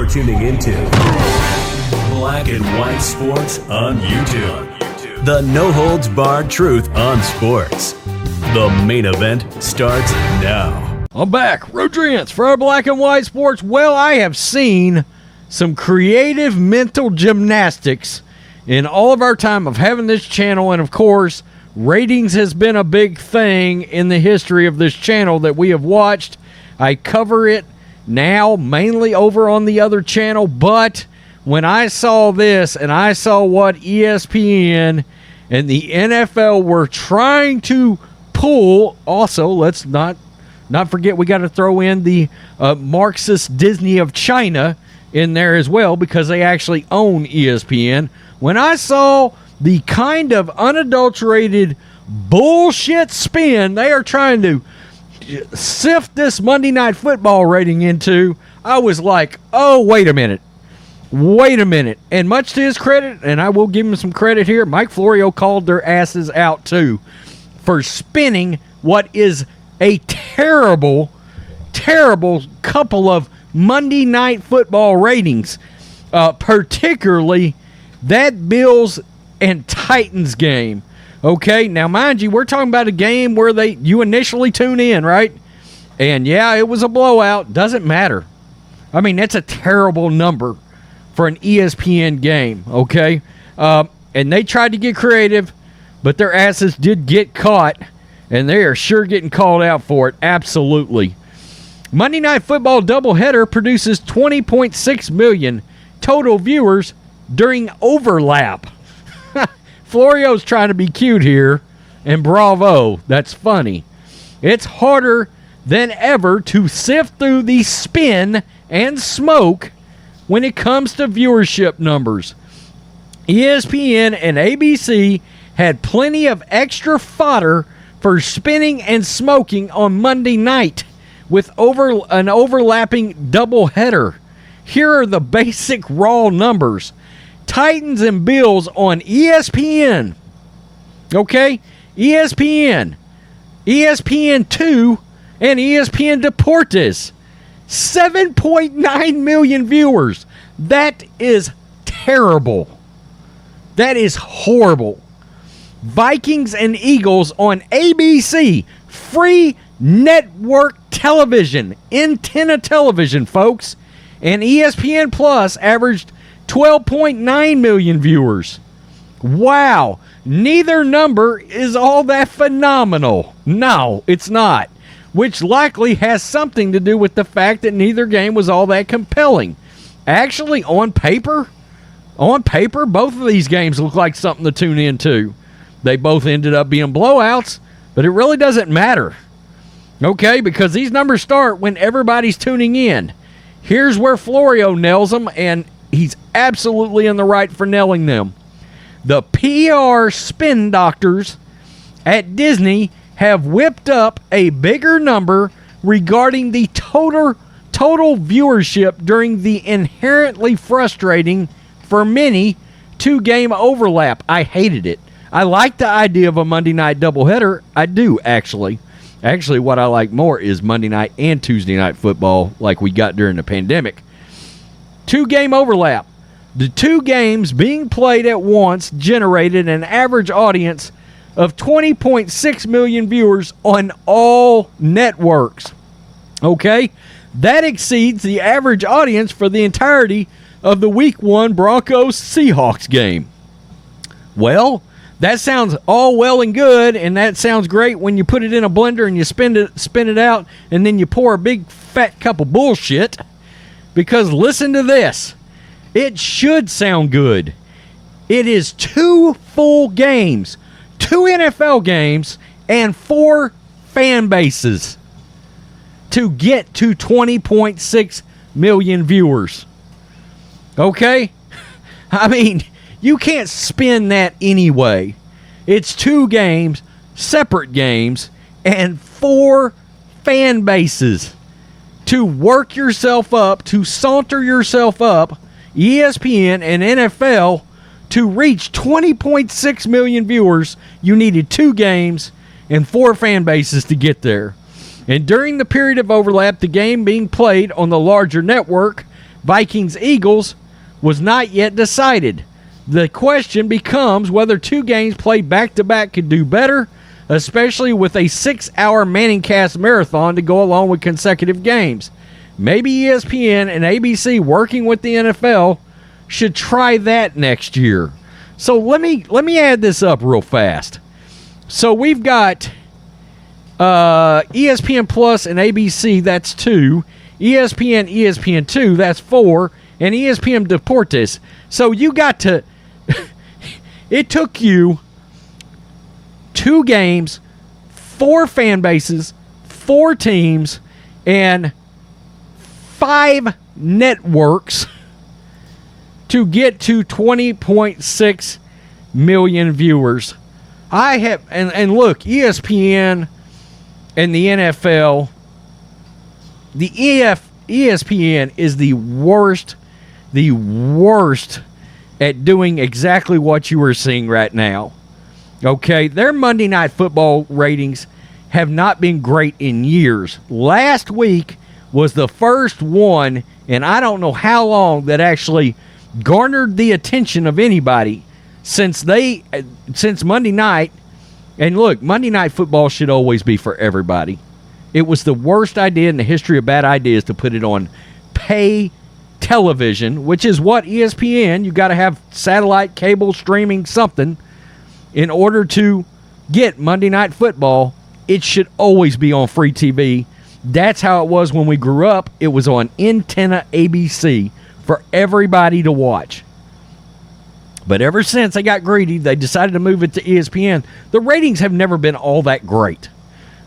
You're tuning into Black and White Sports on YouTube. The no-holds-barred truth on sports. The main event starts now. I'm back. Rodriance for our Black and White Sports. Well, I have seen some creative mental gymnastics in all of our time of having this channel, and of course, ratings has been a big thing in the history of this channel that we have watched. I cover it now mainly over on the other channel, but when I saw this and I saw what ESPN and the NFL were trying to pull, also let's not forget we got to throw in the Marxist Disney of China in there as well, because they actually own ESPN. When I saw the kind of unadulterated bullshit spin they are trying to sift this Monday Night Football rating into, I was like, oh, wait a minute. And much to his credit, and I will give him some credit here, Mike Florio called their asses out too for spinning what is a terrible couple of Monday Night Football ratings, particularly that Bills and Titans game. Okay, now mind you, we're talking about a game where you initially tune in, right? And yeah, it was a blowout. Doesn't matter. I mean, that's a terrible number for an ESPN game, okay? And they tried to get creative, but their asses did get caught, and they are sure getting called out for it. Absolutely. Monday Night Football doubleheader produces 20.6 million total viewers during overlap. Florio's trying to be cute here, and bravo, that's funny. It's harder than ever to sift through the spin and smoke when it comes to viewership numbers. ESPN and ABC had plenty of extra fodder for spinning and smoking on Monday night with an overlapping doubleheader. Here are the basic raw numbers. Titans and Bills on ESPN. Okay? ESPN. ESPN2 and ESPN Deportes. 7.9 million viewers. That is terrible. That is horrible. Vikings and Eagles on ABC. Free network television. Antenna television, folks. And ESPN Plus averaged 12.9 million viewers. Wow. Neither number is all that phenomenal. No, it's not. Which likely has something to do with the fact that neither game was all that compelling. Actually, on paper, both of these games look like something to tune into. They both ended up being blowouts, but it really doesn't matter. Okay, because these numbers start when everybody's tuning in. Here's where Florio nails them, and he's absolutely in the right for nailing them. The PR spin doctors at Disney have whipped up a bigger number regarding the total viewership during the inherently frustrating, for many, 2-game overlap. I hated it. I like the idea of a Monday night doubleheader. I do, actually. Actually, what I like more is Monday night and Tuesday night football like we got during the pandemic. 2-game overlap. The 2 games being played at once generated an average audience of 20.6 million viewers on all networks. Okay? That exceeds the average audience for the entirety of the Week 1 Broncos-Seahawks game. Well, that sounds all well and good, and that sounds great when you put it in a blender and you spin it out, and then you pour a big fat cup of bullshit. Because listen to this. It should sound good. It is 2 full games, 2 NFL games, and 4 fan bases to get to 20.6 million viewers. Okay? I mean, you can't spin that anyway. It's 2 games, separate games, and 4 fan bases to work yourself up, to saunter yourself up, ESPN and NFL, to reach 20.6 million viewers. You needed 2 games and 4 fan bases to get there. And during the period of overlap, the game being played on the larger network Vikings-Eagles was not yet decided. The question becomes whether two games played back-to-back could do better, especially with a 6-hour Manningcast marathon to go along with consecutive games. Maybe ESPN and ABC, working with the NFL, should try that next year. So let me add this up real fast. So we've got ESPN Plus and ABC, that's 2. ESPN 2, that's 4. And ESPN Deportes. So you got to... it took you 2 games, 4 fan bases, 4 teams, and 5 networks to get to 20.6 million viewers. I have, and look, ESPN and the NFL, ESPN is the worst at doing exactly what you are seeing right now. Okay, their Monday Night Football ratings have not been great in years. Last week was the first one, and I don't know how long, that actually garnered the attention of anybody since Monday night. And look, Monday Night Football should always be for everybody. It was the worst idea in the history of bad ideas to put it on pay television, which is what ESPN, you got to have satellite, cable, streaming, something in order to get Monday Night Football. It should always be on free TV. That's how it was when we grew up. It was on antenna ABC for everybody to watch. But ever since they got greedy, they decided to move it to ESPN. The ratings have never been all that great.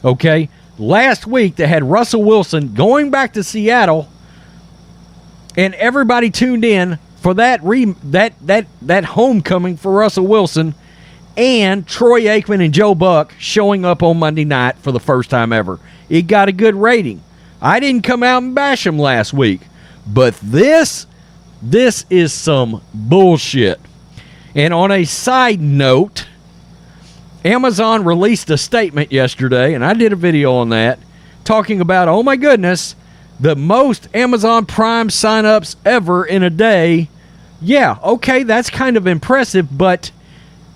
Okay? Last week, they had Russell Wilson going back to Seattle, and everybody tuned in for that homecoming for Russell Wilson, and Troy Aikman and Joe Buck showing up on Monday night for the first time ever. It got a good rating. I didn't come out and bash them last week, but this is some bullshit. And on a side note, Amazon released a statement yesterday, and I did a video on that, talking about, oh my goodness, the most Amazon Prime signups ever in a day. Yeah, okay, that's kind of impressive, but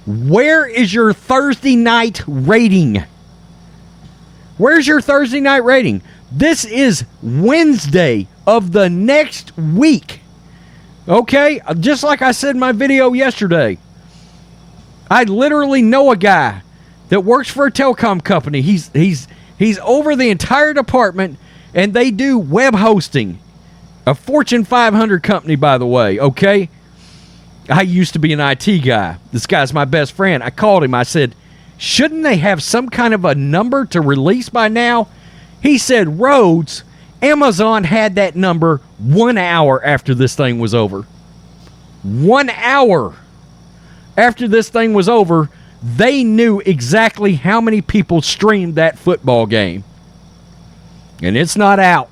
where is your Thursday night rating? Where's your Thursday night rating? This is Wednesday of the next week. Okay? Just like I said in my video yesterday, I literally know a guy that works for a telecom company. He's over the entire department, and they do web hosting. A Fortune 500 company, by the way, okay? I used to be an IT guy. This guy's my best friend. I called him. I said, shouldn't they have some kind of a number to release by now? He said, Rhodes, Amazon had that number 1 hour after this thing was over. 1 hour after this thing was over, they knew exactly how many people streamed that football game. And it's not out.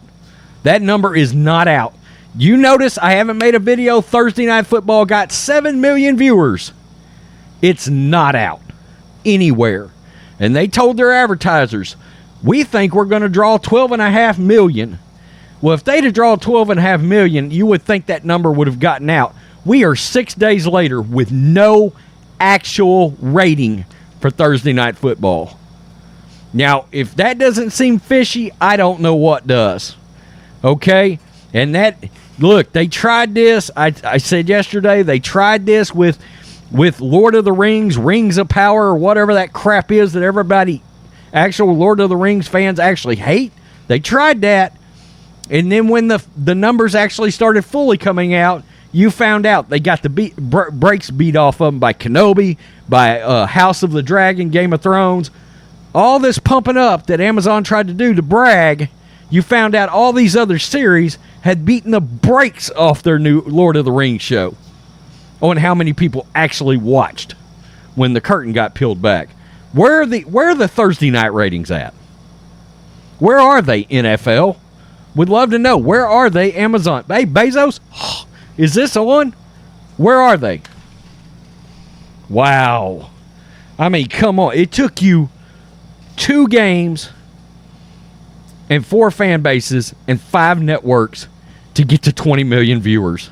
That number is not out. You notice I haven't made a video. Thursday Night Football got 7 million viewers. It's not out anywhere. And they told their advertisers, we think we're going to draw 12.5 million. Well, if they'd have drawn 12.5 million, you would think that number would have gotten out. We are 6 days later with no actual rating for Thursday Night Football. Now, if that doesn't seem fishy, I don't know what does. Okay? And that, look, they tried this. I said yesterday, they tried this with Lord of the Rings, Rings of Power, or whatever that crap is that everybody, actual Lord of the Rings fans actually hate. They tried that. And then when the numbers actually started fully coming out, you found out they got the brakes beat off of them by Kenobi, by House of the Dragon, Game of Thrones. All this pumping up that Amazon tried to do to brag, you found out all these other series had beaten the brakes off their new Lord of the Rings show on how many people actually watched when the curtain got peeled back. Where are the Thursday night ratings at? Where are they, NFL? Would love to know. Where are they, Amazon? Hey, Bezos, is this on? Where are they? Wow. I mean, come on. It took you 2 games and 4 fan bases and 5 networks to get to 20 million viewers.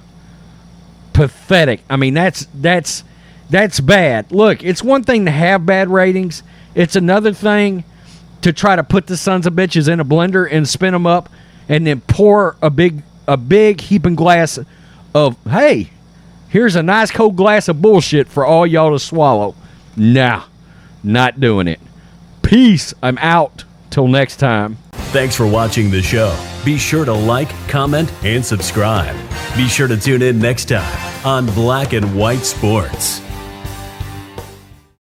Pathetic. I mean, that's bad. Look, it's one thing to have bad ratings. It's another thing to try to put the sons of bitches in a blender and spin them up and then pour a big heaping glass of, hey, here's a nice cold glass of bullshit for all y'all to swallow. Nah, not doing it. Peace. I'm out. Till next time. Thanks for watching the show. Be sure to like, comment, and subscribe. Be sure to tune in next time on Black and White Sports.